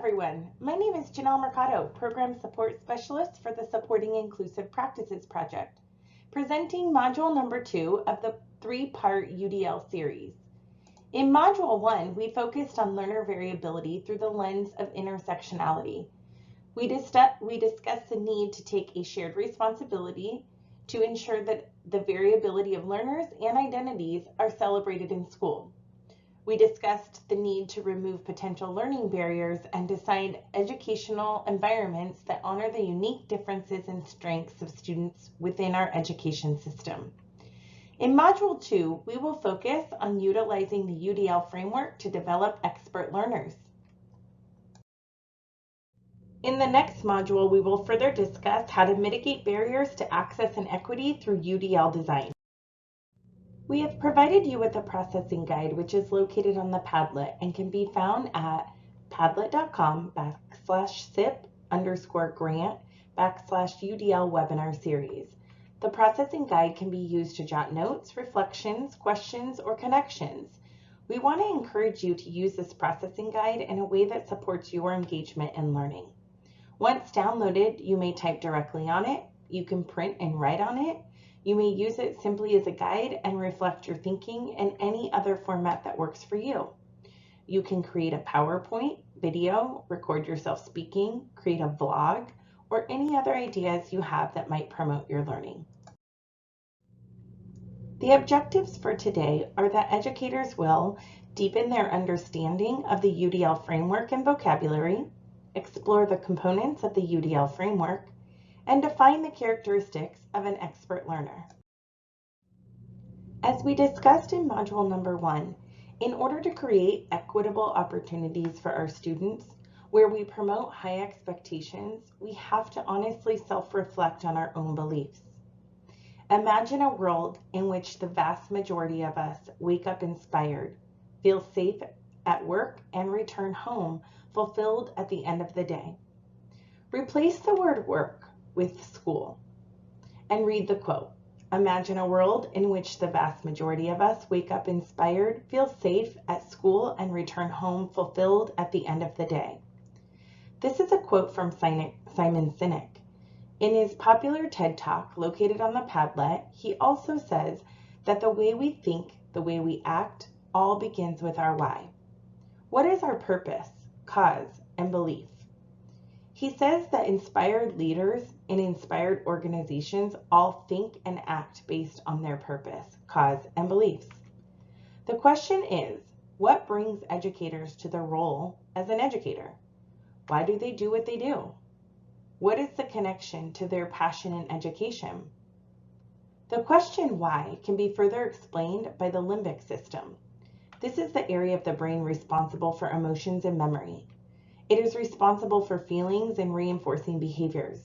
everyone. My name is Janelle Mercado, Program Support Specialist for the Supporting Inclusive Practices Project, presenting Module number 2 of the 3-part UDL series. In Module 1, we focused on learner variability through the lens of intersectionality. We discussed the need to take a shared responsibility to ensure that the variability of learners and identities are celebrated in school. We discussed the need to remove potential learning barriers and design educational environments that honor the unique differences and strengths of students within our education system. In Module 2, we will focus on utilizing the UDL framework to develop expert learners. In the next module, we will further discuss how to mitigate barriers to access and equity through UDL design. We have provided you with a processing guide which is located on the Padlet and can be found at padlet.com/sip_grant/UDL webinar series. The processing guide can be used to jot notes, reflections, questions, or connections. We want to encourage you to use this processing guide in a way that supports your engagement and learning. Once downloaded, you may type directly on it, you can print and write on it, you may use it simply as a guide and reflect your thinking in any other format that works for you. You can create a PowerPoint, video, record yourself speaking, create a vlog, or any other ideas you have that might promote your learning. The objectives for today are that educators will deepen their understanding of the UDL framework and vocabulary, explore the components of the UDL framework, and define the characteristics of an expert learner. As we discussed in Module number 1, in order to create equitable opportunities for our students, where we promote high expectations, we have to honestly self-reflect on our own beliefs. Imagine a world in which the vast majority of us wake up inspired, feel safe at work, and return home fulfilled at the end of the day. Replace the word work with school and read the quote. Imagine a world in which the vast majority of us wake up inspired, feel safe at school, and return home fulfilled at the end of the day. This is a quote from Simon Sinek. In his popular TED Talk located on the Padlet, he also says that the way we think, the way we act, all begins with our why. What is our purpose, cause, and belief? He says that inspired leaders in inspired organizations all think and act based on their purpose, cause, and beliefs. The question is, what brings educators to their role as an educator? Why do they do what they do? What is the connection to their passion in education? The question why can be further explained by the limbic system. This is the area of the brain responsible for emotions and memory. It is responsible for feelings and reinforcing behaviors.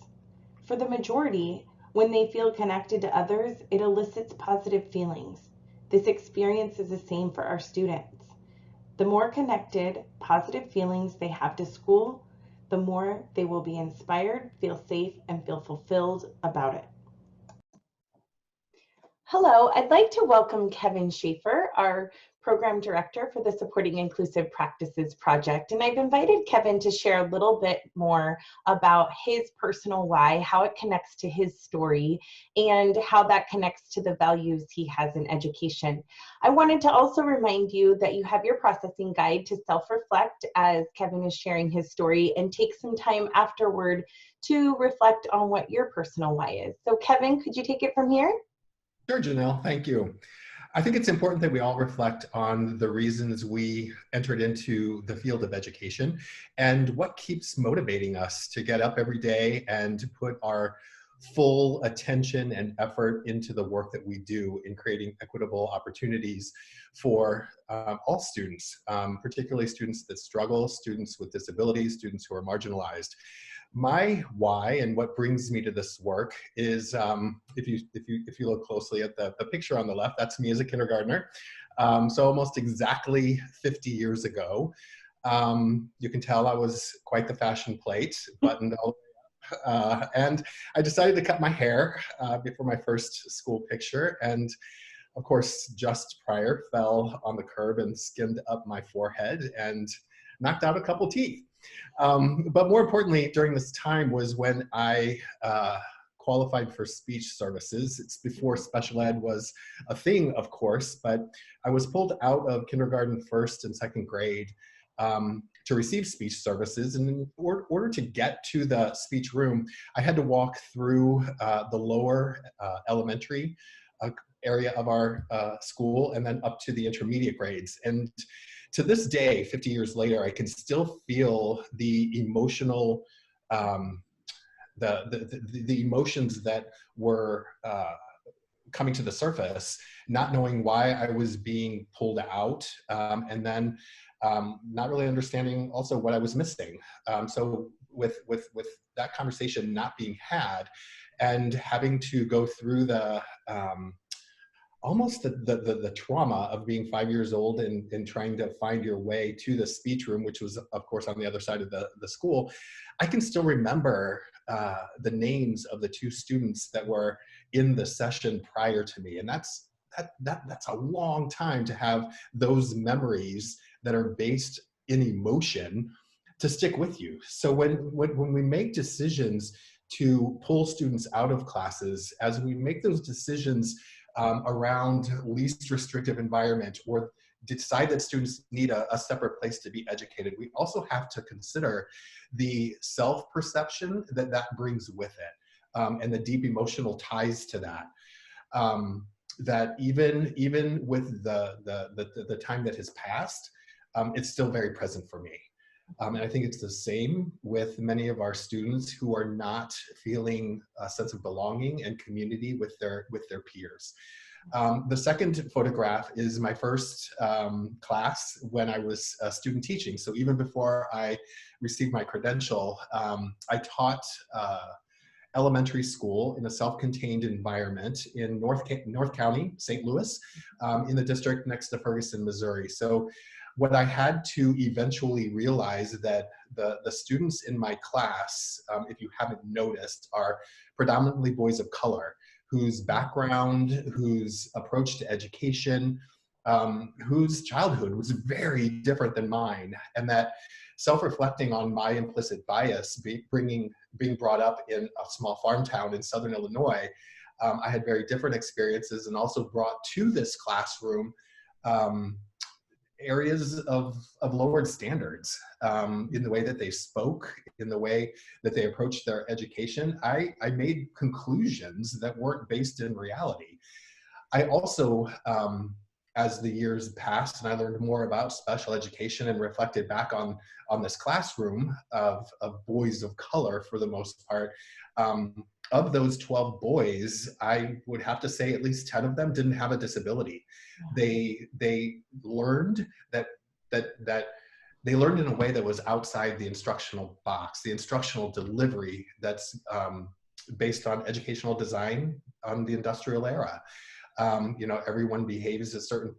For the majority, when they feel connected to others, it elicits positive feelings. This experience is the same for our students. The more connected, positive feelings they have to school, the more they will be inspired, feel safe, and feel fulfilled about it. Hello, I'd like to welcome Kevin Schaefer, our Program Director for the Supporting Inclusive Practices Project. And I've invited Kevin to share a little bit more about his personal why, how it connects to his story, and how that connects to the values he has in education. I wanted to also remind you that you have your processing guide to self-reflect as Kevin is sharing his story, and take some time afterward to reflect on what your personal why is. So Kevin, could you take it from here? Sure, Janelle, thank you. I think it's important that we all reflect on the reasons we entered into the field of education and what keeps motivating us to get up every day and to put our full attention and effort into the work that we do in creating equitable opportunities for all students, particularly students that struggle, students with disabilities, students who are marginalized. My why and what brings me to this work is, if you look closely at the picture on the left, that's me as a kindergartner. So almost exactly 50 years ago, you can tell I was quite the fashion plate, buttoned all the way up. And I decided to cut my hair before my first school picture. And of course, just prior, fell on the curb and skimmed up my forehead and knocked out a couple teeth. But more importantly, during this time was when I qualified for speech services. It's before special ed was a thing, of course, but I was pulled out of kindergarten, first and second grade to receive speech services. And in order to get to the speech room, I had to walk through the lower elementary area of our school and then up to the intermediate grades. And to this day, 50 years later, I can still feel the emotional, the emotions that were coming to the surface, not knowing why I was being pulled out, and then not really understanding also what I was missing. So with that conversation not being had, and having to go through the almost the trauma of being 5 years old and trying to find your way to the speech room, which was of course on the other side of the school, I can still remember the names of the two students that were in the session prior to me. And that's a long time to have those memories that are based in emotion to stick with you. So when we make decisions to pull students out of classes, as we make those decisions around least restrictive environment, or decide that students need a separate place to be educated, we also have to consider the self-perception that that brings with it, and the deep emotional ties to that. That even with the time that has passed, it's still very present for me. And I think it's the same with many of our students who are not feeling a sense of belonging and community with their peers. The second photograph is my first class when I was student teaching. So even before I received my credential, I taught elementary school in a self-contained environment in North County, St. Louis, in the district next to Ferguson, Missouri. So what I had to eventually realize that the students in my class, if you haven't noticed, are predominantly boys of color, whose background, whose approach to education, whose childhood was very different than mine. And that self-reflecting on my implicit bias, being brought up in a small farm town in Southern Illinois, I had very different experiences, and also brought to this classroom areas of lowered standards in the way that they spoke, in the way that they approached their education. I made conclusions that weren't based in reality. I also, as the years passed and I learned more about special education and reflected back on this classroom of boys of color for the most part, of those 12 boys, I would have to say at least 10 of them didn't have a disability. They learned that they learned in a way that was outside the instructional box, the instructional delivery that's based on educational design on the industrial era. You know, everyone behaves a certain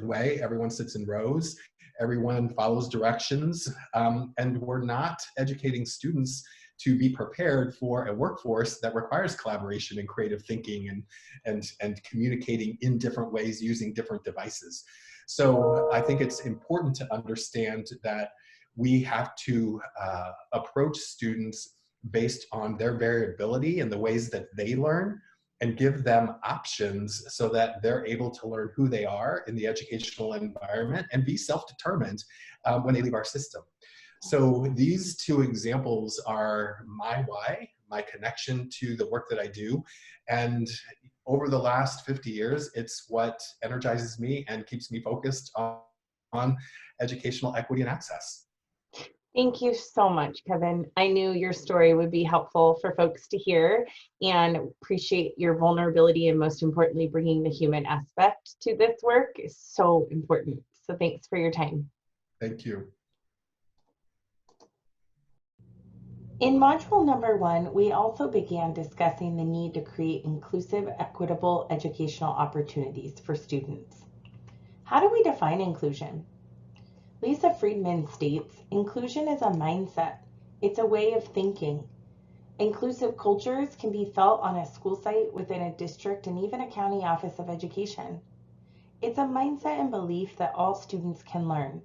way. Everyone sits in rows. Everyone follows directions, and we're not educating students to be prepared for a workforce that requires collaboration and creative thinking and communicating in different ways using different devices. So I think it's important to understand that we have to approach students based on their variability and the ways that they learn, and give them options so that they're able to learn who they are in the educational environment and be self-determined when they leave our system. So these two examples are my why, my connection to the work that I do. And over the last 50 years, it's what energizes me and keeps me focused on educational equity and access. Thank you so much, Kevin. I knew your story would be helpful for folks to hear, and appreciate your vulnerability, and most importantly, bringing the human aspect to this work is so important. So thanks for your time. Thank you. In module number 1, we also began discussing the need to create inclusive, equitable educational opportunities for students. How do we define inclusion? Lisa Friedman states, inclusion is a mindset. It's a way of thinking. Inclusive cultures can be felt on a school site, within a district, and even a county office of education. It's a mindset and belief that all students can learn,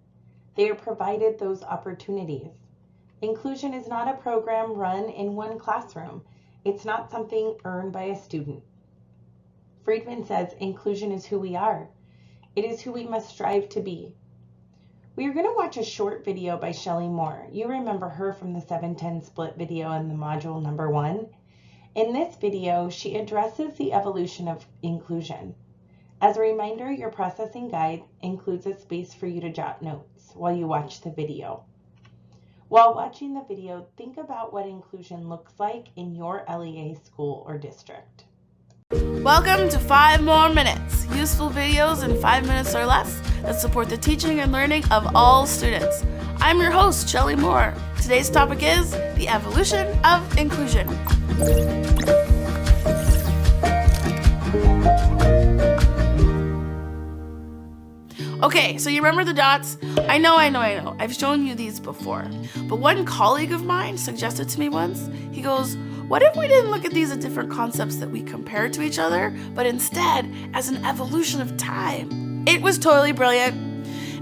They are provided those opportunities. Inclusion is not a program run in one classroom. It's not something earned by a student. Friedman says inclusion is who we are. It is who we must strive to be. We are going to watch a short video by Shelley Moore. You remember her from the 7-10 split video in the module number 1. In this video, she addresses the evolution of inclusion. As a reminder, your processing guide includes a space for you to jot notes while you watch the video. While watching the video, think about what inclusion looks like in your LEA school or district. Welcome to 5 More Minutes, useful videos in 5 minutes or less that support the teaching and learning of all students. I'm your host, Shelley Moore. Today's topic is the evolution of inclusion. Okay, so you remember the dots? I know. I've shown you these before. But one colleague of mine suggested to me once, he goes, what if we didn't look at these as different concepts that we compare to each other, but instead as an evolution of time? It was totally brilliant.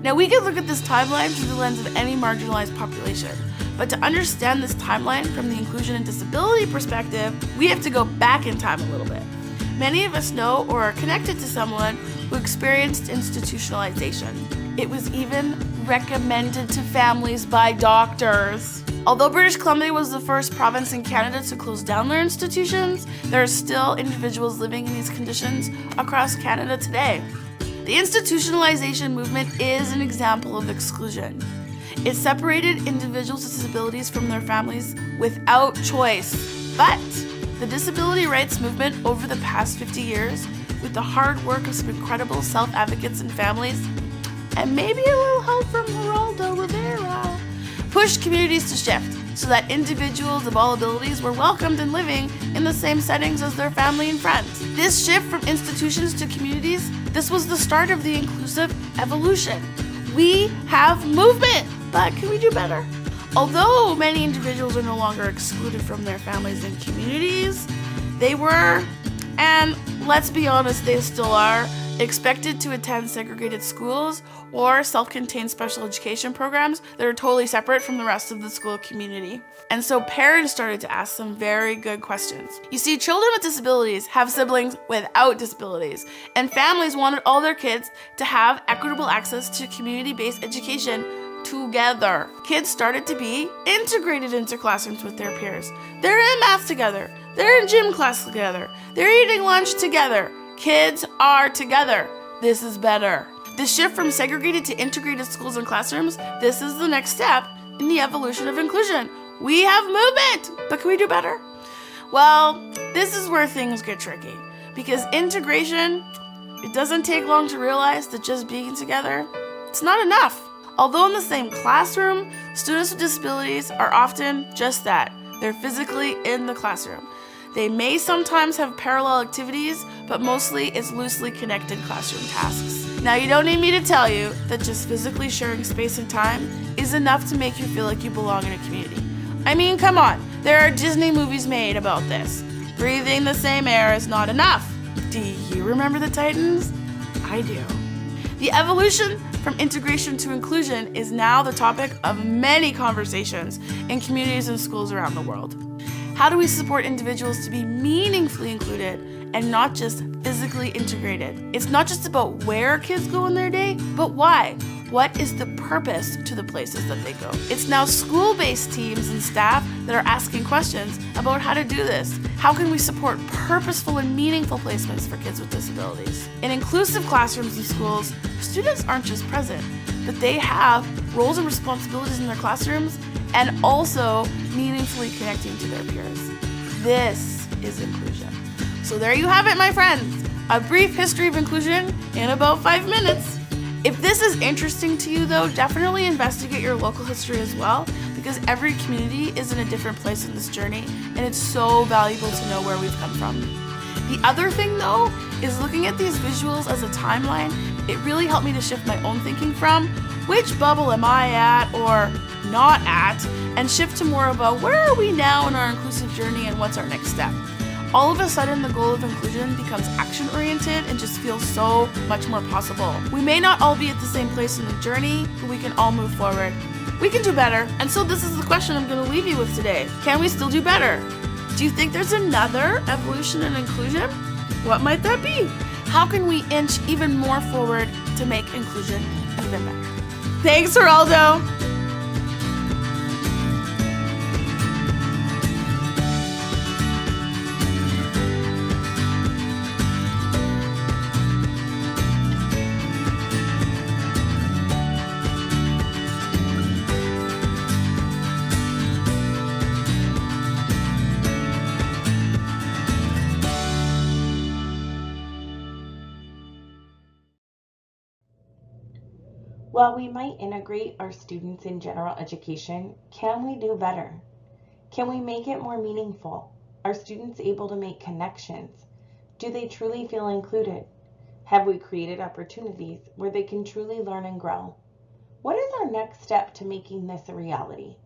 Now we could look at this timeline through the lens of any marginalized population, but to understand this timeline from the inclusion and disability perspective, we have to go back in time a little bit. Many of us know or are connected to someone who experienced institutionalization. It was even recommended to families by doctors. Although British Columbia was the first province in Canada to close down their institutions, there are still individuals living in these conditions across Canada today. The institutionalization movement is an example of exclusion. It separated individuals with disabilities from their families without choice. But the disability rights movement over the past 50 years, with the hard work of some incredible self-advocates and families, and maybe a little help from Geraldo Rivera, pushed communities to shift so that individuals of all abilities were welcomed and living in the same settings as their family and friends. This shift from institutions to communities, this was the start of the inclusive evolution. We have movement, but can we do better? Although many individuals are no longer excluded from their families and communities, they were, and let's be honest, they still are, expected to attend segregated schools or self-contained special education programs that are totally separate from the rest of the school community. And so parents started to ask some very good questions. You see, children with disabilities have siblings without disabilities, and families wanted all their kids to have equitable access to community-based education together. Kids started to be integrated into classrooms with their peers. They're in math together. They're in gym class together. They're eating lunch together. Kids are together. This is better. The shift from segregated to integrated schools and classrooms, this is the next step in the evolution of inclusion. We have movement, but can we do better? Well, this is where things get tricky, because integration, it doesn't take long to realize that just being together, it's not enough. Although in the same classroom, students with disabilities are often just that. They're physically in the classroom. They may sometimes have parallel activities, but mostly it's loosely connected classroom tasks. Now, you don't need me to tell you that just physically sharing space and time is enough to make you feel like you belong in a community. I mean, come on, there are Disney movies made about this. Breathing the same air is not enough. Do you remember the Titans? I do. The evolution from integration to inclusion is now the topic of many conversations in communities and schools around the world. How do we support individuals to be meaningfully included and not just physically integrated? It's not just about where kids go in their day, but why. What is the purpose to the places that they go? It's now school-based teams and staff that are asking questions about how to do this. How can we support purposeful and meaningful placements for kids with disabilities? In inclusive classrooms and schools, students aren't just present, but they have roles and responsibilities in their classrooms and also meaningfully connecting to their peers. This is inclusion. So there you have it, my friends. A brief history of inclusion in about 5 minutes. If this is interesting to you, though, definitely investigate your local history as well, because every community is in a different place in this journey, and it's so valuable to know where we've come from. The other thing, though, is looking at these visuals as a timeline. It really helped me to shift my own thinking from which bubble am I at or not at, and shift to more about where are we now in our inclusive journey and what's our next step. all of a sudden the goal of inclusion becomes action-oriented and just feels so much more possible. We may not all be at the same place in the journey, but we can all move forward. We can do better. And so this is the question I'm going to leave you with today. Can we still do better? Do you think there's another evolution in inclusion? What might that be? How can we inch even more forward to make inclusion even better? Thanks, Geraldo! While we might integrate our students in general education, can we do better? Can we make it more meaningful? Are students able to make connections? Do they truly feel included? Have we created opportunities where they can truly learn and grow? What is our next step to making this a reality?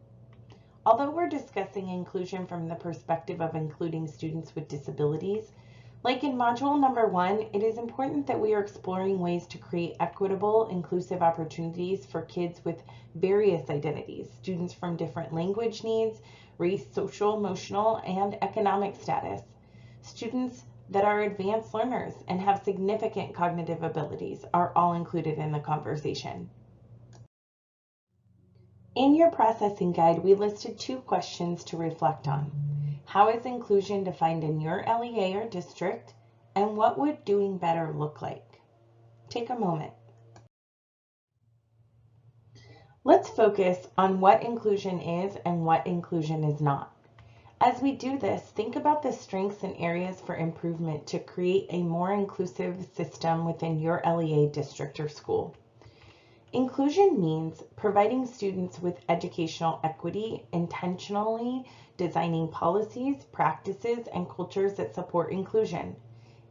Although we're discussing inclusion from the perspective of including students with disabilities, like in module number 1, it is important that we are exploring ways to create equitable, inclusive opportunities for kids with various identities, students from different language needs, race, social, emotional, and economic status, students that are advanced learners and have significant cognitive abilities are all included in the conversation. In your processing guide, we listed 2 questions to reflect on. How is inclusion defined in your LEA or district, and what would doing better look like? Take a moment. Let's focus on what inclusion is and what inclusion is not. As we do this, think about the strengths and areas for improvement to create a more inclusive system within your LEA district or school. Inclusion means providing students with educational equity, intentionally designing policies, practices, and cultures that support inclusion.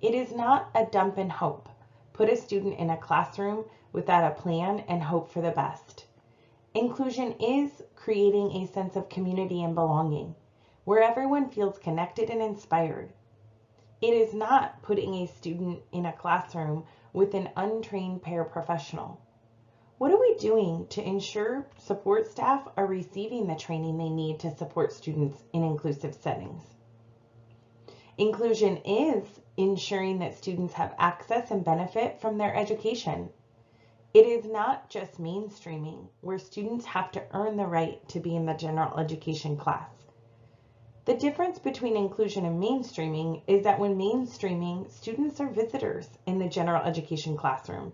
It is not a dump and hope. Put a student in a classroom without a plan and hope for the best. Inclusion is creating a sense of community and belonging, where everyone feels connected and inspired. It is not putting a student in a classroom with an untrained paraprofessional. What are we doing to ensure support staff are receiving the training they need to support students in inclusive settings? Inclusion is ensuring that students have access and benefit from their education. It is not just mainstreaming, where students have to earn the right to be in the general education class. The difference between inclusion and mainstreaming is that when mainstreaming, students are visitors in the general education classroom.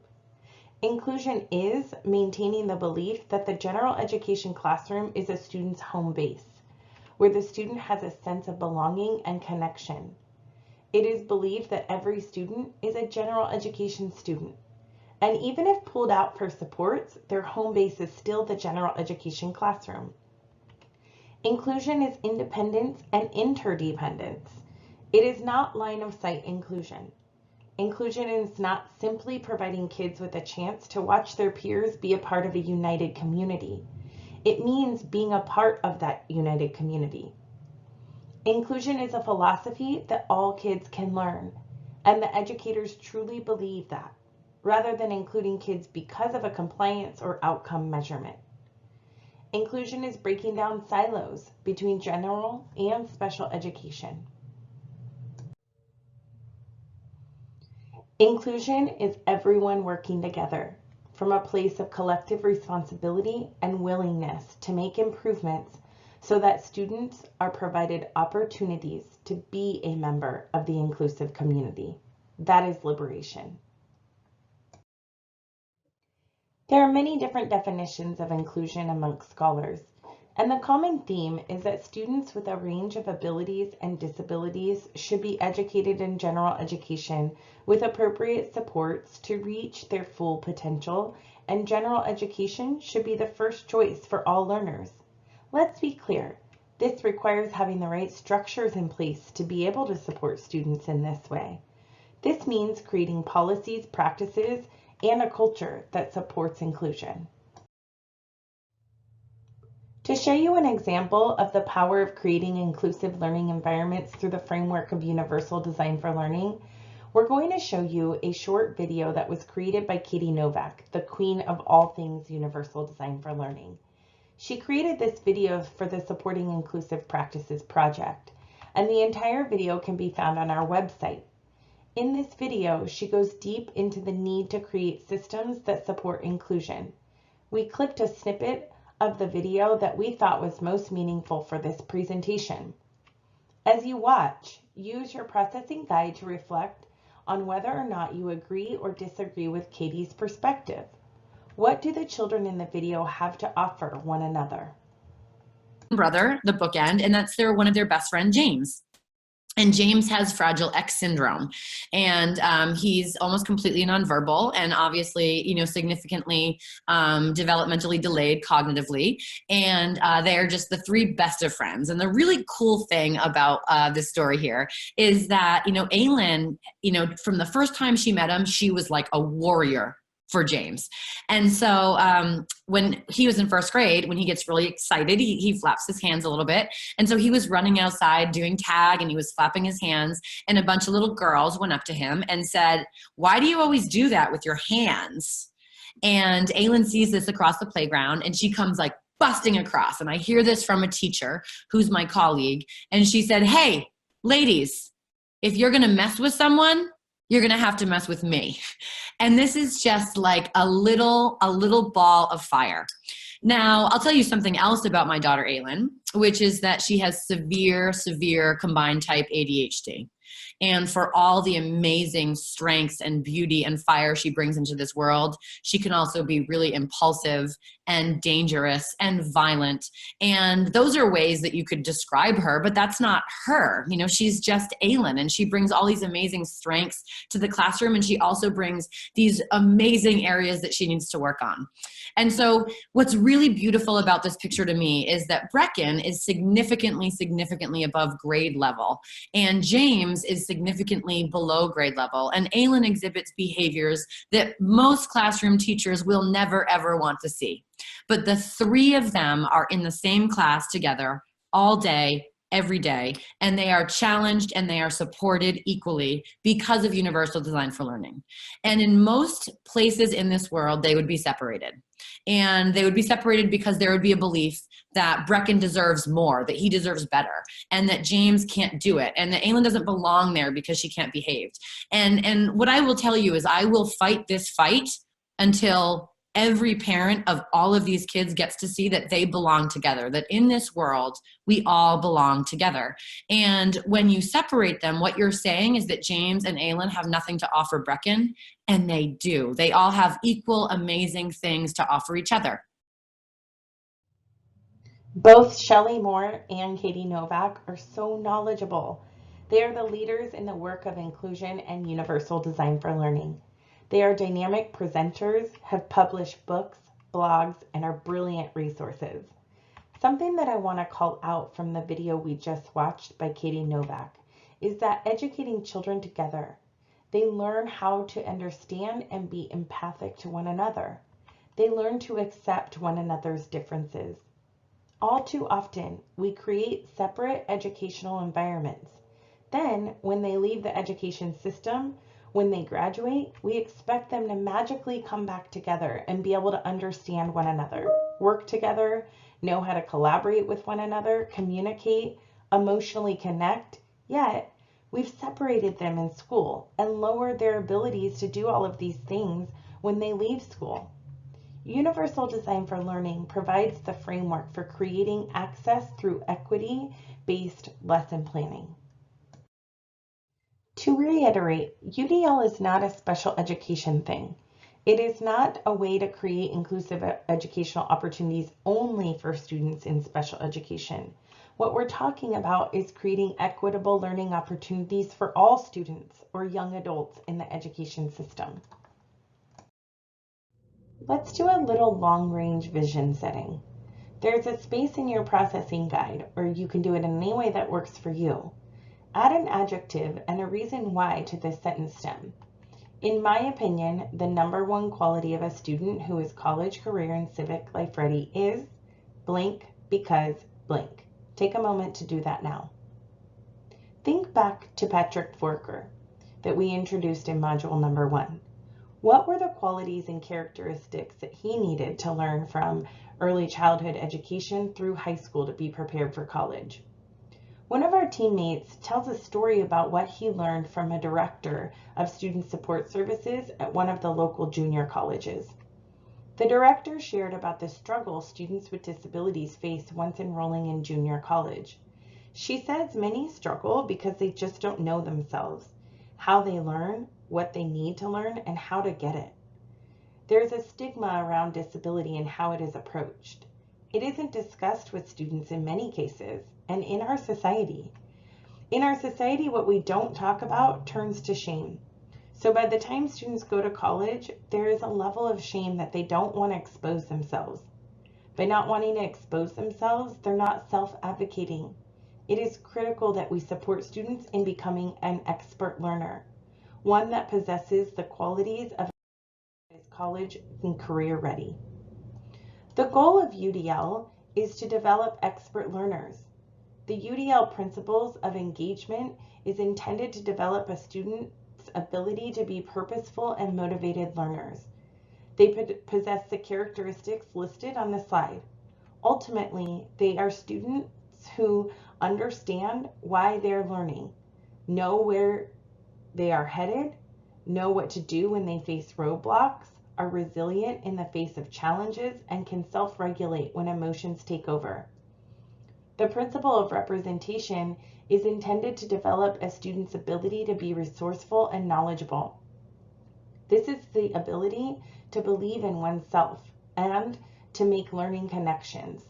Inclusion is maintaining the belief that the general education classroom is a student's home base, where the student has a sense of belonging and connection. It is believed that every student is a general education student, and even if pulled out for supports, their home base is still the general education classroom. Inclusion is independence and interdependence. It is not line of sight inclusion. Inclusion is not simply providing kids with a chance to watch their peers be a part of a united community. It means being a part of that united community. Inclusion is a philosophy that all kids can learn, and the educators truly believe that, rather than including kids because of a compliance or outcome measurement. Inclusion is breaking down silos between general and special education. Inclusion is everyone working together from a place of collective responsibility and willingness to make improvements so that students are provided opportunities to be a member of the inclusive community. That is liberation. There are many different definitions of inclusion amongst scholars, and the common theme is that students with a range of abilities and disabilities should be educated in general education with appropriate supports to reach their full potential, and general education should be the first choice for all learners. Let's be clear, this requires having the right structures in place to be able to support students in this way. This means creating policies, practices, and a culture that supports inclusion. To show you an example of the power of creating inclusive learning environments through the framework of universal design for learning, we're going to show you a short video that was created by Katie Novak, the queen of all things universal design for learning. She created this video for the Supporting Inclusive Practices project, and the entire video can be found on our website. In this video, she goes deep into the need to create systems that support inclusion. We clipped a snippet of the video that we thought was most meaningful for this presentation. As you watch, use your processing guide to reflect on whether or not you agree or disagree with Katie's perspective. What do the children in the video have to offer one another? Brother, the bookend, and that's one of their best friend, James. And James has Fragile X syndrome, and he's almost completely nonverbal, and obviously, significantly developmentally delayed cognitively. And they're just the three best of friends. And the really cool thing about this story here is that, Aylin, from the first time she met him, she was like a warrior for James. And so when he was in first grade, when he gets really excited, he flaps his hands a little bit. And so he was running outside doing tag, and he was flapping his hands, and a bunch of little girls went up to him and said, "Why do you always do that with your hands?" And Aylin sees this across the playground, and she comes like busting across. And I hear this from a teacher who's my colleague. And she said, "Hey, ladies, if you're going to mess with someone, you're going to have to mess with me." And this is just like a little ball of fire. Now, I'll tell you something else about my daughter, Aylin, which is that she has severe combined type ADHD. And for all the amazing strengths and beauty and fire she brings into this world, she can also be really impulsive and dangerous and violent. And those are ways that you could describe her, but that's not her. She's just Aylin, and she brings all these amazing strengths to the classroom, and she also brings these amazing areas that she needs to work on. And so what's really beautiful about this picture to me is that Brecken is significantly above grade level, and James is significantly below grade level, and Aylin exhibits behaviors that most classroom teachers will never ever want to see. But the three of them are in the same class together all day, every day, and they are challenged and they are supported equally because of universal design for learning. And in most places in this world, they would be separated. And they would be separated because there would be a belief that Brecken deserves more, that he deserves better, and that James can't do it, and that Aylin doesn't belong there because she can't behave. And what I will tell you is I will fight this fight until every parent of all of these kids gets to see that they belong together, that in this world, we all belong together. And when you separate them, what you're saying is that James and Aylin have nothing to offer Brecken, and they do. They all have equal amazing things to offer each other. Both Shelley Moore and Katie Novak are so knowledgeable. They are the leaders in the work of inclusion and universal design for learning. They are dynamic presenters, have published books, blogs, and are brilliant resources. Something that I want to call out from the video we just watched by Katie Novak is that educating children together, they learn how to understand and be empathic to one another. They learn to accept one another's differences. All too often, we create separate educational environments. Then, when they leave the education system, when they graduate, we expect them to magically come back together and be able to understand one another, work together, know how to collaborate with one another, communicate, emotionally connect. Yet, we've separated them in school and lowered their abilities to do all of these things when they leave school. Universal Design for Learning provides the framework for creating access through equity-based lesson planning. To reiterate, UDL is not a special education thing. It is not a way to create inclusive educational opportunities only for students in special education. What we're talking about is creating equitable learning opportunities for all students or young adults in the education system. Let's do a little long-range vision setting. There's a space in your processing guide, or you can do it in any way that works for you. Add an adjective and a reason why to this sentence stem. In my opinion, the #1 quality of a student who is college, career, and civic life ready is blank because blank. Take a moment to do that now. Think back to Patrick Forker that we introduced in module number 1. What were the qualities and characteristics that he needed to learn from early childhood education through high school to be prepared for college? One of our teammates tells a story about what he learned from a director of student support services at one of the local junior colleges. The director shared about the struggle students with disabilities face once enrolling in junior college. She says many struggle because they just don't know themselves, how they learn, what they need to learn, and how to get it. There's a stigma around disability and how it is approached. It isn't discussed with students in many cases, and in our society. In our society, what we don't talk about turns to shame. So by the time students go to college, there is a level of shame that they don't want to expose themselves. By not wanting to expose themselves, they're not self-advocating. It is critical that we support students in becoming an expert learner, one that possesses the qualities of college and career ready. The goal of UDL is to develop expert learners. The UDL principles of engagement is intended to develop a student's ability to be purposeful and motivated learners. They possess the characteristics listed on the slide. Ultimately, they are students who understand why they're learning, know where they are headed, know what to do when they face roadblocks, are resilient in the face of challenges, and can self-regulate when emotions take over. The principle of representation is intended to develop a student's ability to be resourceful and knowledgeable. This is the ability to believe in oneself and to make learning connections.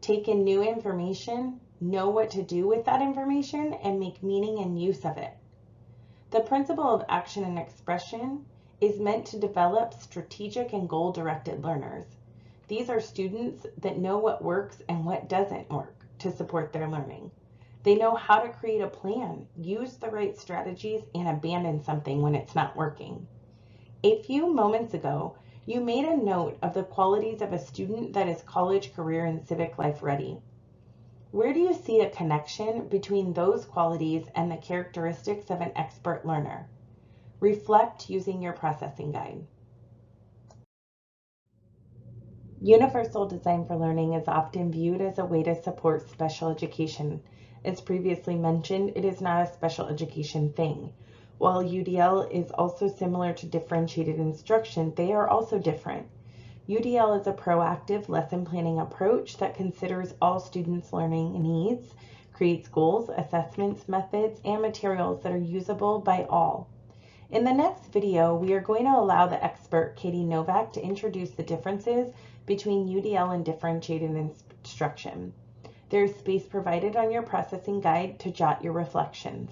Take in new information, know what to do with that information, and make meaning and use of it. The principle of action and expression is meant to develop strategic and goal-directed learners. These are students that know what works and what doesn't work to support their learning. They know how to create a plan, use the right strategies, and abandon something when it's not working. A few moments ago, you made a note of the qualities of a student that is college, career, and civic life ready. Where do you see a connection between those qualities and the characteristics of an expert learner? Reflect using your processing guide. Universal design for learning is often viewed as a way to support special education. As previously mentioned, it is not a special education thing. While UDL is also similar to differentiated instruction, they are also different. UDL is a proactive lesson planning approach that considers all students' learning needs, creates goals, assessments, methods, and materials that are usable by all. In the next video, we are going to allow the expert, Katie Novak, to introduce the differences between UDL and differentiated instruction. There is space provided on your processing guide to jot your reflections.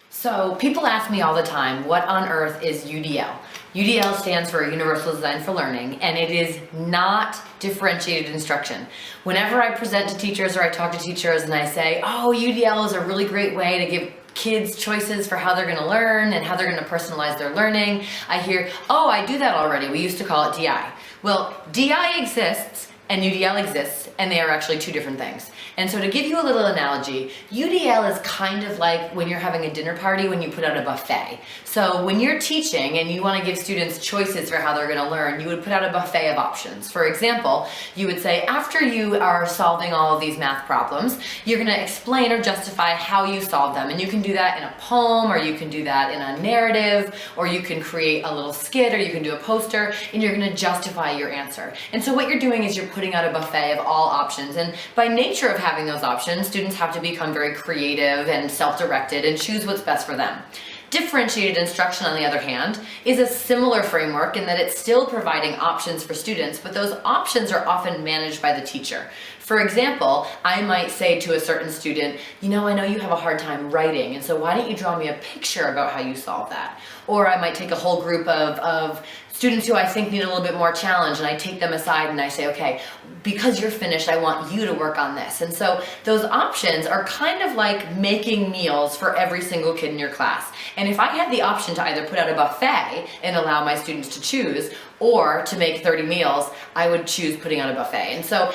So people ask me all the time, what on earth is UDL? UDL stands for Universal Design for Learning, and it is not differentiated instruction. Whenever I present to teachers or I talk to teachers and I say, oh, UDL is a really great way to give kids choices for how they're going to learn and how they're going to personalize their learning, I hear, oh, I do that already. We used to call it DI. Well, DI exists and UDL exists, and they are actually two different things. And so to give you a little analogy, UDL is kind of like when you're having a dinner party when you put out a buffet. So when you're teaching and you want to give students choices for how they're going to learn, you would put out a buffet of options. For example, you would say, after you are solving all of these math problems, you're going to explain or justify how you solve them. And you can do that in a poem, or you can do that in a narrative, or you can create a little skit, or you can do a poster, and you're going to justify your answer. And so what you're doing is you're putting out a buffet of all options. And by nature of having those options, students have to become very creative and self-directed and choose what's best for them. Differentiated instruction, on the other hand, is a similar framework in that it's still providing options for students, but those options are often managed by the teacher. For example, I might say to a certain student, you know, I know you have a hard time writing, and so why don't you draw me a picture about how you solve that? Or I might take a whole group of students who I think need a little bit more challenge, and I take them aside and I say, okay, because you're finished, I want you to work on this. And so those options are kind of like making meals for every single kid in your class. And if I had the option to either put out a buffet and allow my students to choose, or to make 30 meals, I would choose putting out a buffet. And so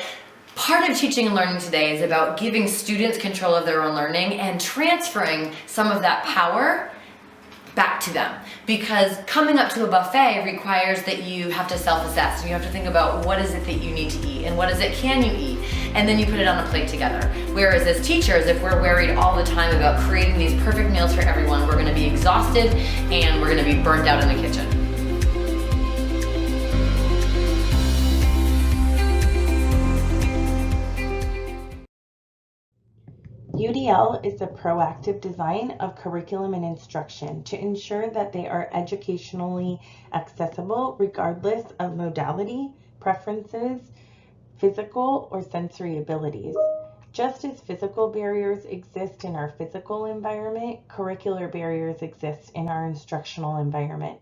part of teaching and learning today is about giving students control of their own learning and transferring some of that power back to them, because coming up to a buffet requires that you have to self-assess and you have to think about what is it that you need to eat and what is it can you eat, and then you put it on a plate together. Whereas as teachers, if we're worried all the time about creating these perfect meals for everyone, we're going to be exhausted and we're going to be burnt out in the kitchen. UDL is a proactive design of curriculum and instruction to ensure that they are educationally accessible regardless of modality, preferences, physical or sensory abilities. Just as physical barriers exist in our physical environment, curricular barriers exist in our instructional environment.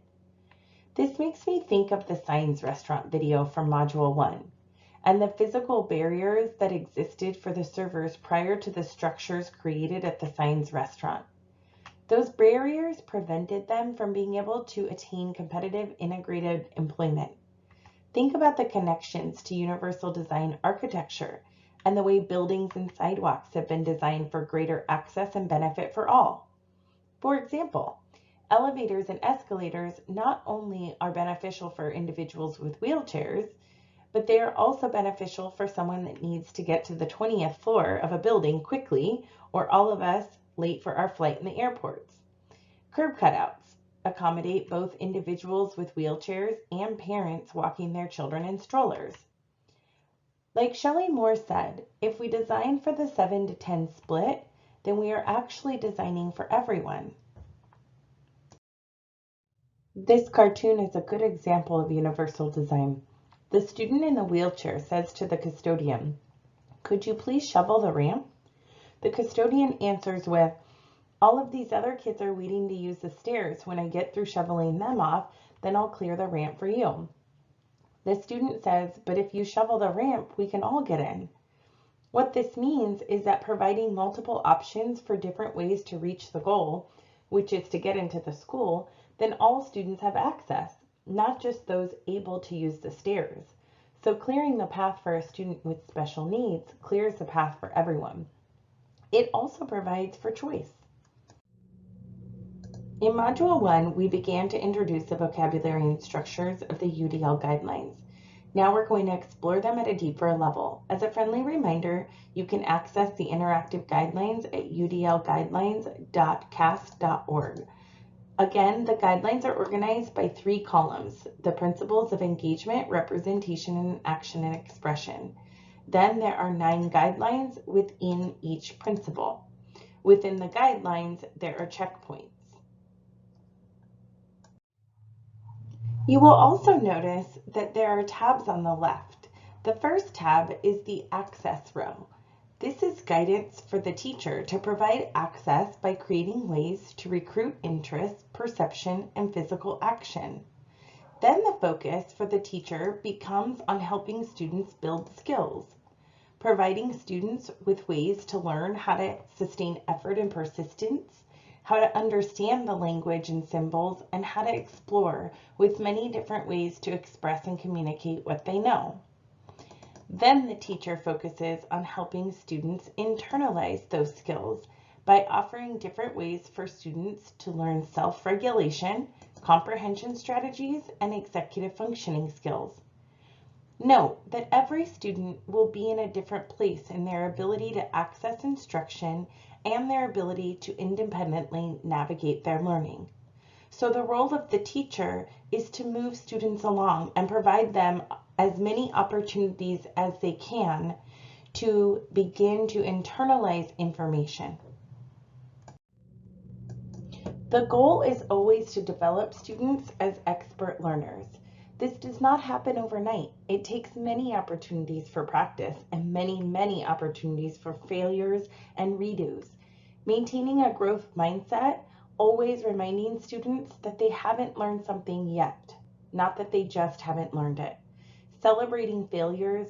This makes me think of the Signs Restaurant video from Module 1. And the physical barriers that existed for the servers prior to the structures created at the Signs Restaurant. Those barriers prevented them from being able to attain competitive integrated employment. Think about the connections to universal design architecture and the way buildings and sidewalks have been designed for greater access and benefit for all. For example, elevators and escalators not only are beneficial for individuals with wheelchairs, but they are also beneficial for someone that needs to get to the 20th floor of a building quickly, or all of us late for our flight in the airports. Curb cutouts accommodate both individuals with wheelchairs and parents walking their children in strollers. Like Shelley Moore said, if we design for the 7 to 10 split, then we are actually designing for everyone. This cartoon is a good example of universal design. The student in the wheelchair says to the custodian, "Could you please shovel the ramp?" The custodian answers with, "All of these other kids are waiting to use the stairs. When I get through shoveling them off, then I'll clear the ramp for you." The student says, "But if you shovel the ramp, we can all get in." What this means is that providing multiple options for different ways to reach the goal, which is to get into the school, then all students have access, not just those able to use the stairs. So clearing the path for a student with special needs clears the path for everyone. It also provides for choice. In Module 1, we began to introduce the vocabulary and structures of the UDL guidelines. Now we're going to explore them at a deeper level. As a friendly reminder, you can access the interactive guidelines at udlguidelines.cast.org. Again, the guidelines are organized by 3 columns: the principles of engagement, representation, and action and expression. Then there are 9 guidelines within each principle. Within the guidelines, there are checkpoints. You will also notice that there are tabs on the left. The first tab is the access row. This is guidance for the teacher to provide access by creating ways to recruit interest, perception, and physical action. Then the focus for the teacher becomes on helping students build skills, providing students with ways to learn how to sustain effort and persistence, how to understand the language and symbols, and how to explore with many different ways to express and communicate what they know. Then the teacher focuses on helping students internalize those skills by offering different ways for students to learn self-regulation, comprehension strategies, and executive functioning skills. Note that every student will be in a different place in their ability to access instruction and their ability to independently navigate their learning. So the role of the teacher is to move students along and provide them as many opportunities as they can to begin to internalize information. The goal is always to develop students as expert learners. This does not happen overnight. It takes many opportunities for practice and many opportunities for failures and redos. Maintaining a growth mindset, always reminding students that they haven't learned something yet. not that they just haven't learned it. Celebrating failures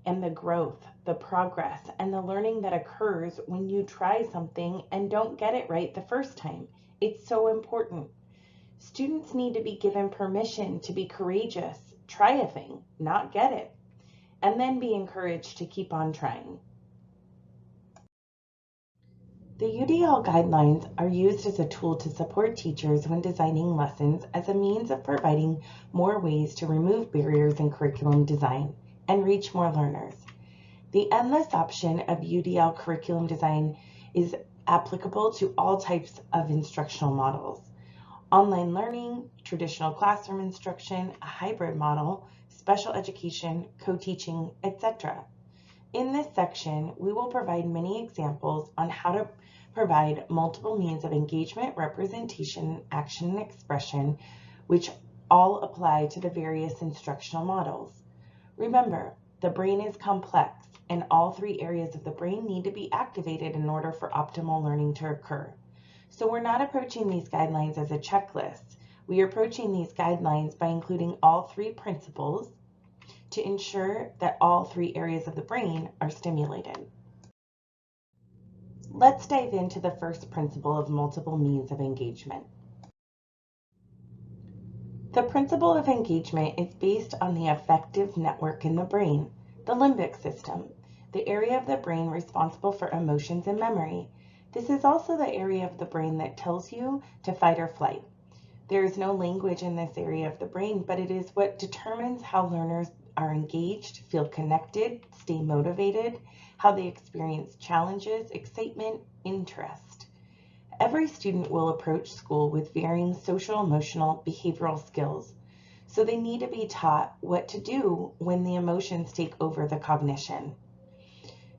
and the growth, the progress, and the learning that occurs when you try something and don't get it right the first time. It's so important. Students need to be given permission to be courageous, try a thing, not get it, and then be encouraged to keep on trying. The UDL guidelines are used as a tool to support teachers when designing lessons as a means of providing more ways to remove barriers in curriculum design and reach more learners. The endless option of UDL curriculum design is applicable to all types of instructional models. Online learning, traditional classroom instruction, a hybrid model, special education, co-teaching, etc. In this section, we will provide many examples on how to provide multiple means of engagement, representation, action, and expression, which all apply to the various instructional models. Remember, the brain is complex, and all three areas of the brain need to be activated in order for optimal learning to occur. So we're not approaching these guidelines as a checklist. We are approaching these guidelines by including all three principles to ensure that all three areas of the brain are stimulated. Let's dive into the first principle of multiple means of engagement. The principle of engagement is based on the affective network in the brain, the limbic system, the area of the brain responsible for emotions and memory. This is also the area of the brain that tells you to fight or flight. There is no language in this area of the brain, but it is what determines how learners are engaged, feel connected, stay motivated, how they experience challenges, excitement, interest. Every student will approach school with varying social, emotional, behavioral skills, so they need to be taught what to do when the emotions take over the cognition.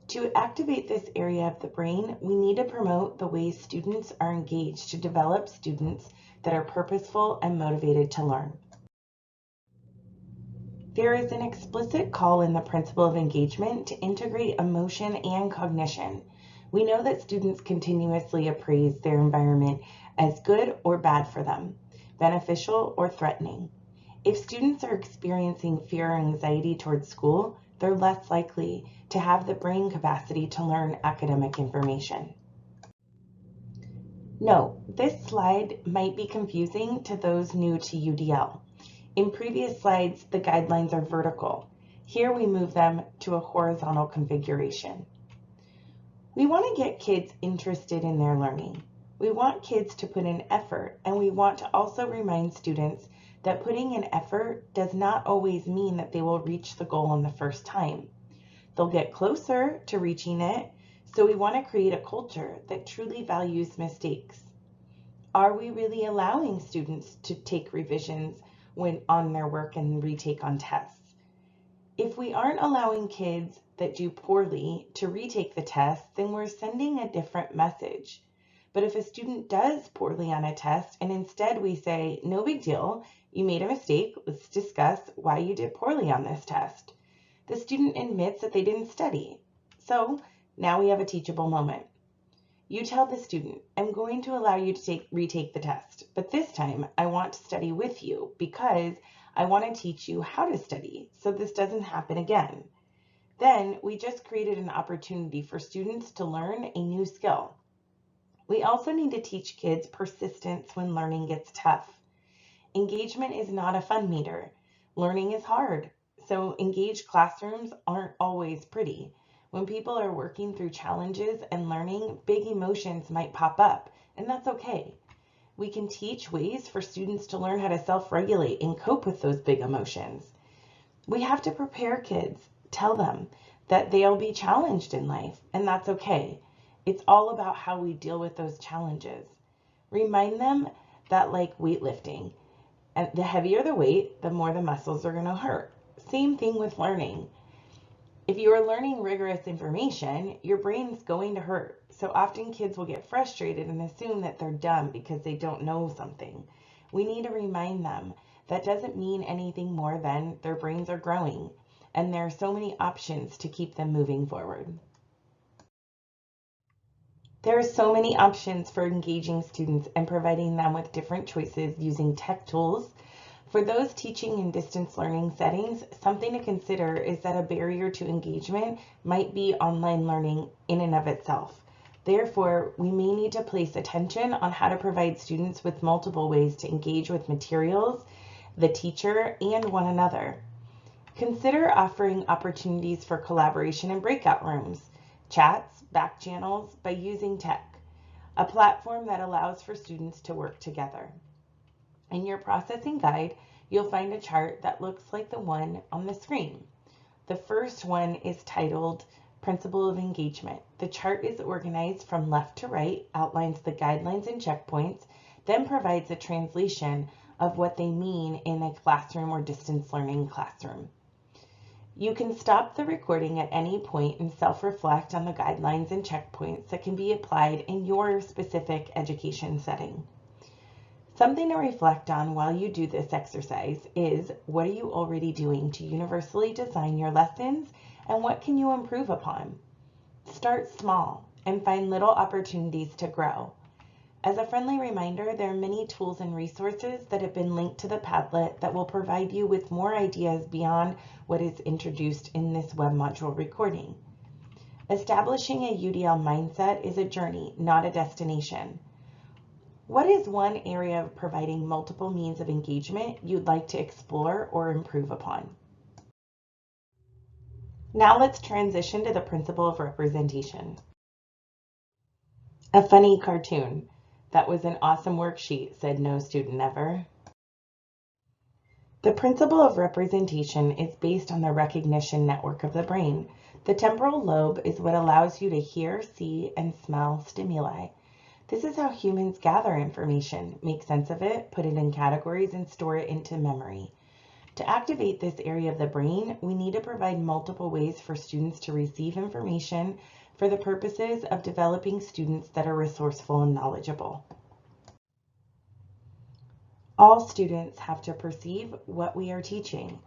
To activate this area of the brain, we need to promote the ways students are engaged to develop students that are purposeful and motivated to learn. There is an explicit call in the principle of engagement to integrate emotion and cognition. We know that students continuously appraise their environment as good or bad for them, beneficial or threatening. If students are experiencing fear or anxiety towards school, they're less likely to have the brain capacity to learn academic information. Note, this slide might be confusing to those new to UDL. In previous slides, the guidelines are vertical. Here we move them to a horizontal configuration. We want to get kids interested in their learning. We want kids to put in effort, and we want to also remind students that putting in effort does not always mean that they will reach the goal on the first time. They'll get closer to reaching it, so we want to create a culture that truly values mistakes. Are we really allowing students to take revisions when on their work and retake on tests? If we aren't allowing kids that do poorly to retake the test, then we're sending a different message. But if a student does poorly on a test and instead we say, no big deal, you made a mistake, let's discuss why you did poorly on this test. The student admits that they didn't study. So now we have a teachable moment. You tell the student, I'm going to allow you to retake the test, but this time I want to study with you because I want to teach you how to study so this doesn't happen again. Then we just created an opportunity for students to learn a new skill. We also need to teach kids persistence when learning gets tough. Engagement is not a fun meter. Learning is hard, so engaged classrooms aren't always pretty. When people are working through challenges and learning, big emotions might pop up, and that's okay. We can teach ways for students to learn how to self-regulate and cope with those big emotions. We have to prepare kids, tell them that they'll be challenged in life, and that's okay. It's all about how we deal with those challenges. Remind them that like weightlifting, and the heavier the weight, the more the muscles are going to hurt. Same thing with learning. If you are learning rigorous information, your brain's going to hurt. So often kids will get frustrated and assume that they're dumb because they don't know something. We need to remind them that doesn't mean anything more than their brains are growing, and there are so many options to keep them moving forward. There are so many options for engaging students and providing them with different choices using tech tools, For those teaching in distance learning settings, something to consider is that a barrier to engagement might be online learning in and of itself. Therefore, we may need to place attention on how to provide students with multiple ways to engage with materials, the teacher, and one another. Consider offering opportunities for collaboration in breakout rooms, chats, back channels by using tech, a platform that allows for students to work together. In your processing guide, you'll find a chart that looks like the one on the screen. The first one is titled Principle of Engagement. The chart is organized from left to right, outlines the guidelines and checkpoints, then provides a translation of what they mean in a classroom or distance learning classroom. You can stop the recording at any point and self-reflect on the guidelines and checkpoints that can be applied in your specific education setting. Something to reflect on while you do this exercise is, what are you already doing to universally design your lessons, and what can you improve upon? Start small and find little opportunities to grow. As a friendly reminder, there are many tools and resources that have been linked to the Padlet that will provide you with more ideas beyond what is introduced in this web module recording. Establishing a UDL mindset is a journey, not a destination. What is one area of providing multiple means of engagement you'd like to explore or improve upon? Now let's transition to the principle of representation. A funny cartoon. That was an awesome worksheet, said no student ever. The principle of representation is based on the recognition network of the brain. The temporal lobe is what allows you to hear, see, and smell stimuli. This is how humans gather information, make sense of it, put it in categories, and store it into memory. To activate this area of the brain, we need to provide multiple ways for students to receive information for the purposes of developing students that are resourceful and knowledgeable. All students have to perceive what we are teaching.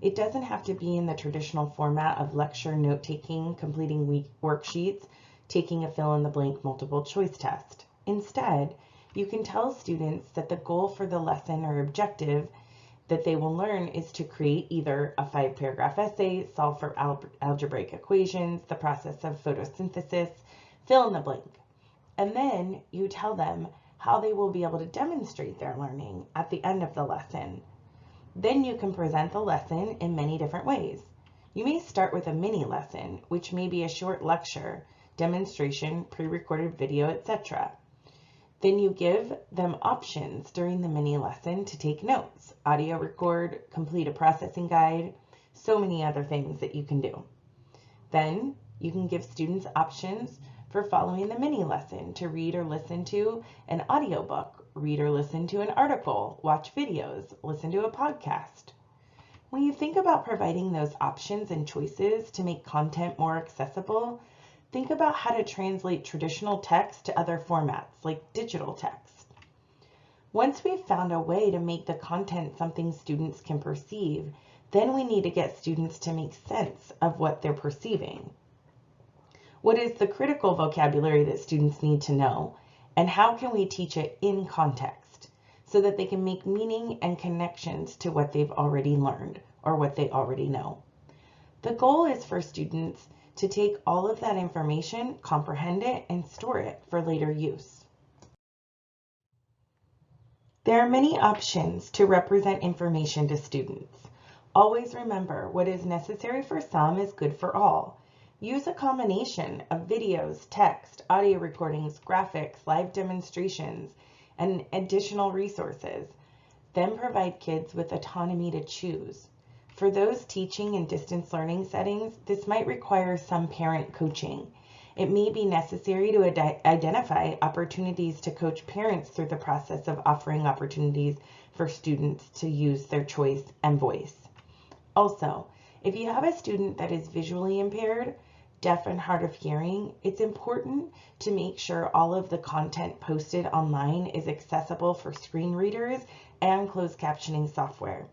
It doesn't have to be in the traditional format of lecture, note-taking, completing worksheets, taking a fill-in-the-blank multiple choice test. Instead, you can tell students that the goal for the lesson or objective that they will learn is to create either a 5-paragraph essay, solve for algebraic equations, the process of photosynthesis, fill in the blank. And then you tell them how they will be able to demonstrate their learning at the end of the lesson. Then you can present the lesson in many different ways. You may start with a mini lesson, which may be a short lecture, demonstration, pre-recorded video, etc. Then you give them options during the mini lesson to take notes, audio record, complete a processing guide, so many other things that you can do. Then you can give students options for following the mini lesson to read or listen to an audiobook, read or listen to an article, watch videos, listen to a podcast. When you think about providing those options and choices to make content more accessible, think about how to translate traditional text to other formats, like digital text. Once we've found a way to make the content something students can perceive, then we need to get students to make sense of what they're perceiving. What is the critical vocabulary that students need to know, and how can we teach it in context so that they can make meaning and connections to what they've already learned or what they already know? The goal is for students to take all of that information, comprehend it, and store it for later use. There are many options to represent information to students. Always remember, what is necessary for some is good for all. Use a combination of videos, text, audio recordings, graphics, live demonstrations, and additional resources. Then provide kids with autonomy to choose. For those teaching in distance learning settings, this might require some parent coaching. It may be necessary to identify opportunities to coach parents through the process of offering opportunities for students to use their choice and voice. Also, if you have a student that is visually impaired, deaf and hard of hearing, it's important to make sure all of the content posted online is accessible for screen readers and closed captioning software.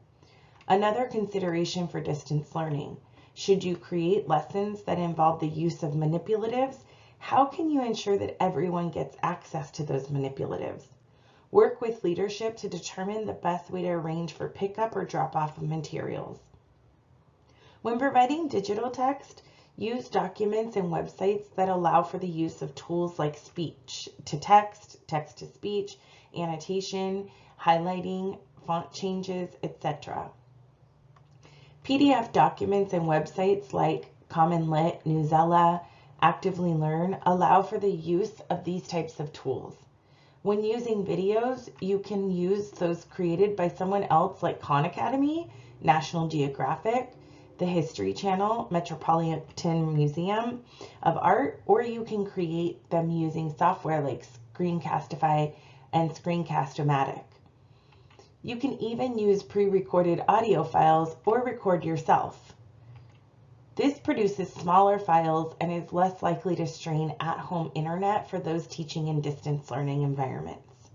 Another consideration for distance learning: should you create lessons that involve the use of manipulatives, how can you ensure that everyone gets access to those manipulatives? Work with leadership to determine the best way to arrange for pickup or drop-off of materials. When providing digital text, use documents and websites that allow for the use of tools like speech to text, text to speech, annotation, highlighting, font changes, etc. PDF documents and websites like Common Lit, Newsella, Actively Learn allow for the use of these types of tools. When using videos, you can use those created by someone else like Khan Academy, National Geographic, the History Channel, Metropolitan Museum of Art, or you can create them using software like Screencastify and Screencast-O-Matic. You can even use pre-recorded audio files or record yourself. This produces smaller files and is less likely to strain at-home internet for those teaching in distance learning environments.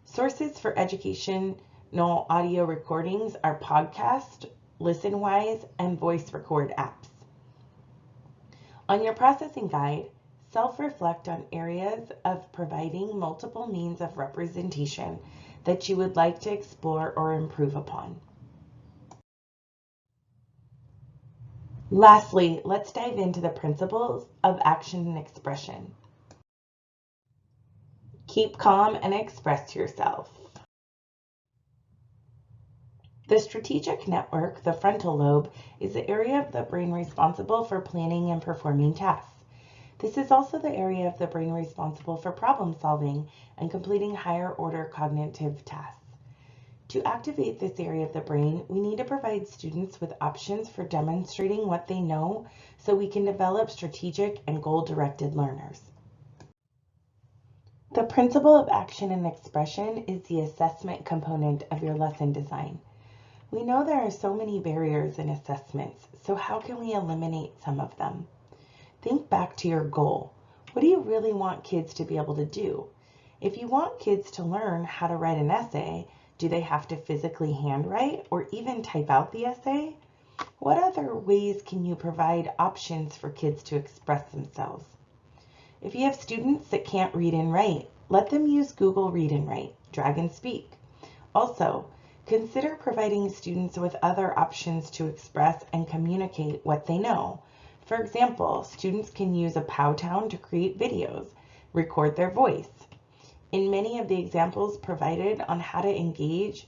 Sources for educational audio recordings are podcast, ListenWise, and voice record apps. On your processing guide, self-reflect on areas of providing multiple means of representation that you would like to explore or improve upon. Lastly, let's dive into the principles of action and expression. Keep calm and express yourself. The strategic network, the frontal lobe, is the area of the brain responsible for planning and performing tasks. This is also the area of the brain responsible for problem solving and completing higher order cognitive tasks. To activate this area of the brain, we need to provide students with options for demonstrating what they know so we can develop strategic and goal-directed learners. The principle of action and expression is the assessment component of your lesson design. We know there are so many barriers in assessments, so how can we eliminate some of them? Think back to your goal. What do you really want kids to be able to do? If you want kids to learn how to write an essay, do they have to physically handwrite or even type out the essay? What other ways can you provide options for kids to express themselves? If you have students that can't read and write, let them use Google Read and Write, Drag and Speak. Also, consider providing students with other options to express and communicate what they know. For example, students can use a Powtown to create videos, record their voice. In many of the examples provided on how to engage,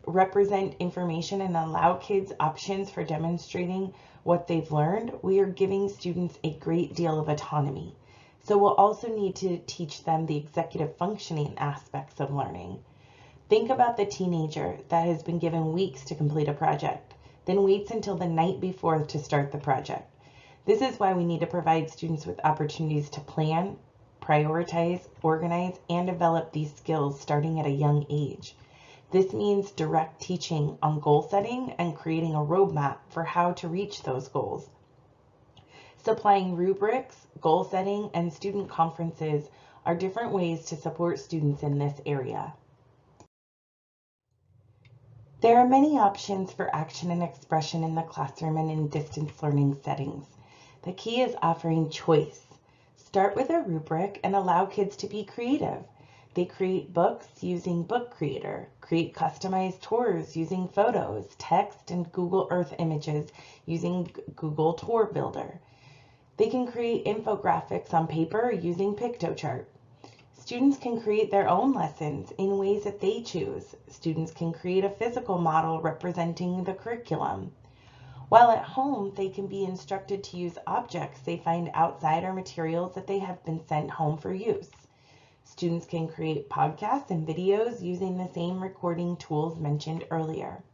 represent information, and allow kids options for demonstrating what they've learned, we are giving students a great deal of autonomy. So we'll also need to teach them the executive functioning aspects of learning. Think about the teenager that has been given weeks to complete a project, then waits until the night before to start the project. This is why we need to provide students with opportunities to plan, prioritize, organize, and develop these skills starting at a young age. This means direct teaching on goal setting and creating a roadmap for how to reach those goals. Supplying rubrics, goal setting, and student conferences are different ways to support students in this area. There are many options for action and expression in the classroom and in distance learning settings. The key is offering choice. Start with a rubric and allow kids to be creative. They create books using Book Creator, create customized tours using photos, text, and Google Earth images using Google Tour Builder. They can create infographics on paper using Piktochart. Students can create their own lessons in ways that they choose. Students can create a physical model representing the curriculum. While at home, they can be instructed to use objects they find outside or materials that they have been sent home for use. Students can create podcasts and videos using the same recording tools mentioned earlier.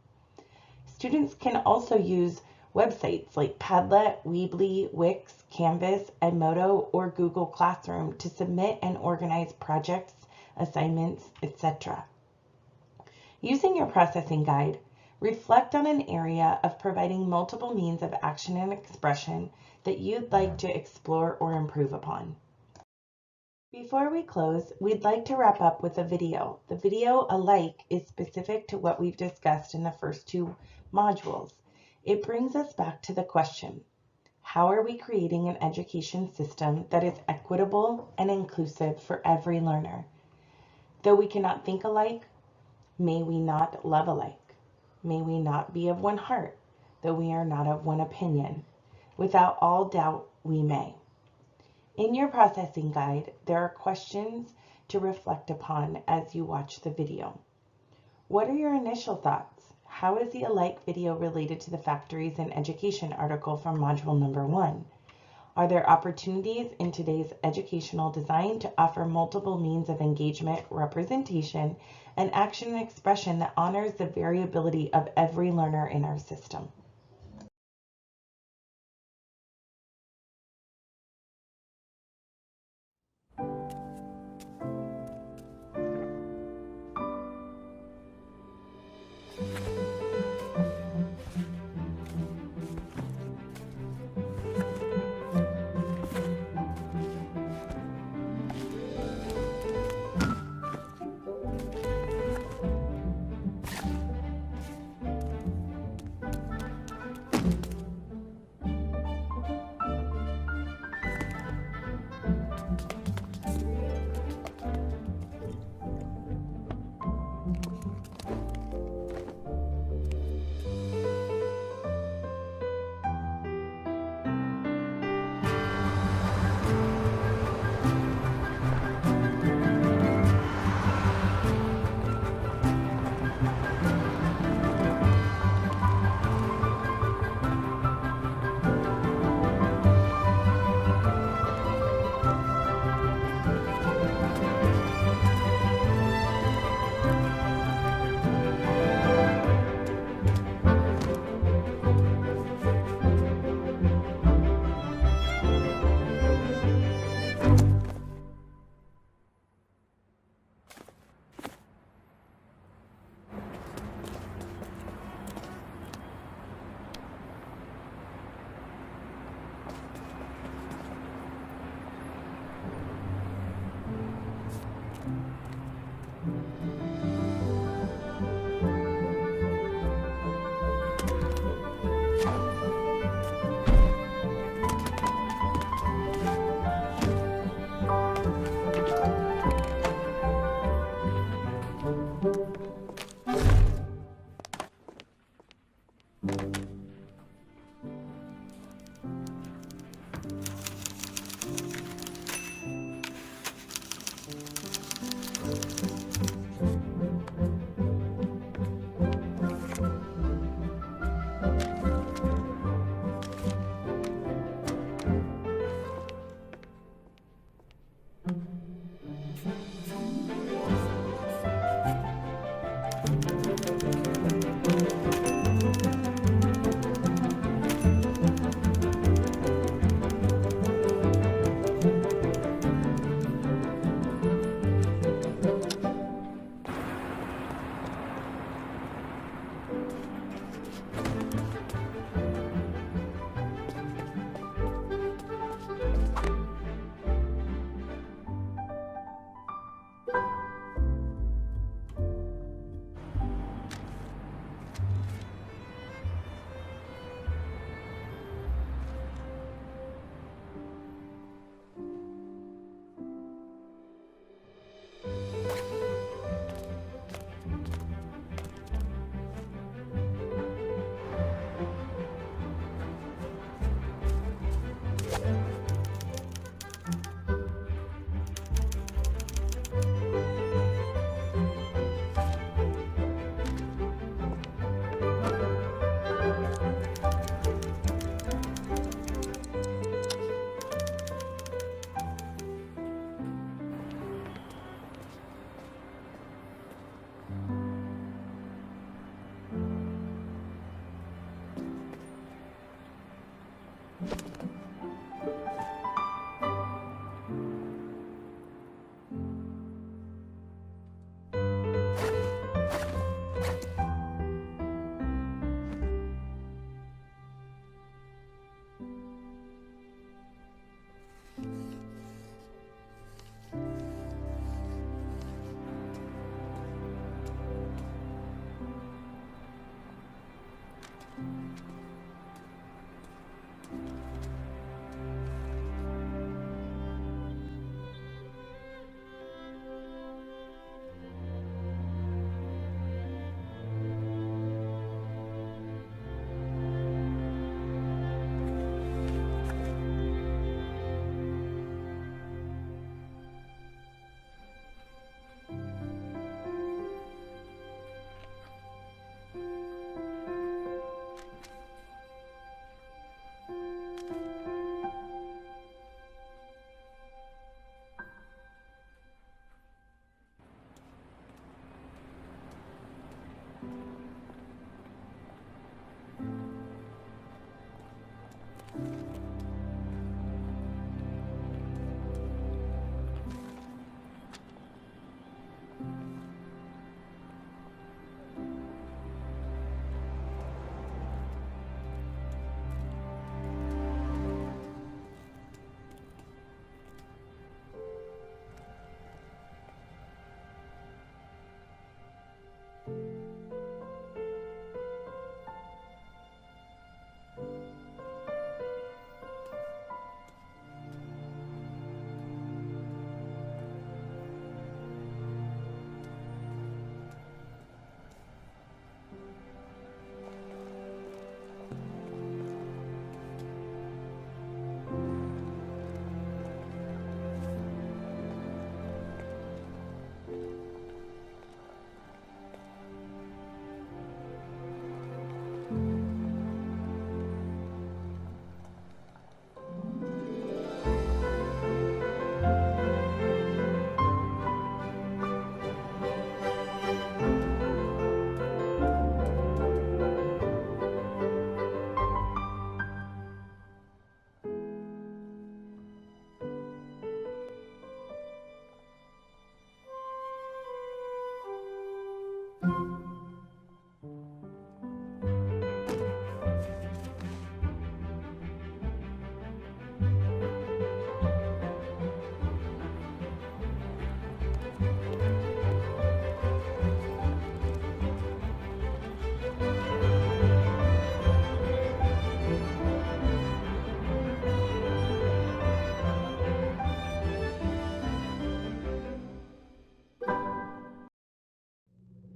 Students can also use websites like Padlet, Weebly, Wix, Canvas, Edmodo, or Google Classroom to submit and organize projects, assignments, etc. Using your processing guide, reflect on an area of providing multiple means of action and expression that you'd like to explore or improve upon. Before we close, we'd like to wrap up with a video. The video alike is specific to what we've discussed in the first two modules. It brings us back to the question, how are we creating an education system that is equitable and inclusive for every learner? Though we cannot think alike, may we not love alike. May we not be of one heart, though we are not of one opinion. Without all doubt, we may. In your processing guide, there are questions to reflect upon as you watch the video. What are your initial thoughts? How is the alike video related to the Factories in Education article from module number 1? Are there opportunities in today's educational design to offer multiple means of engagement, representation, and action and expression that honors the variability of every learner in our system?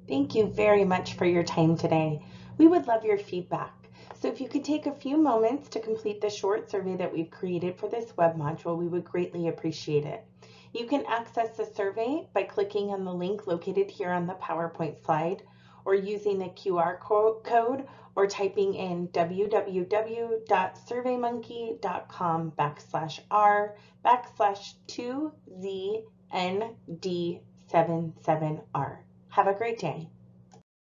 Thank you very much for your time today. We would love your feedback. So if you could take a few moments to complete the short survey that we've created for this web module, we would greatly appreciate it. You can access the survey by clicking on the link located here on the PowerPoint slide, or using the QR code, or typing in www.surveymonkey.com/r/2ZND77R. Have a great day.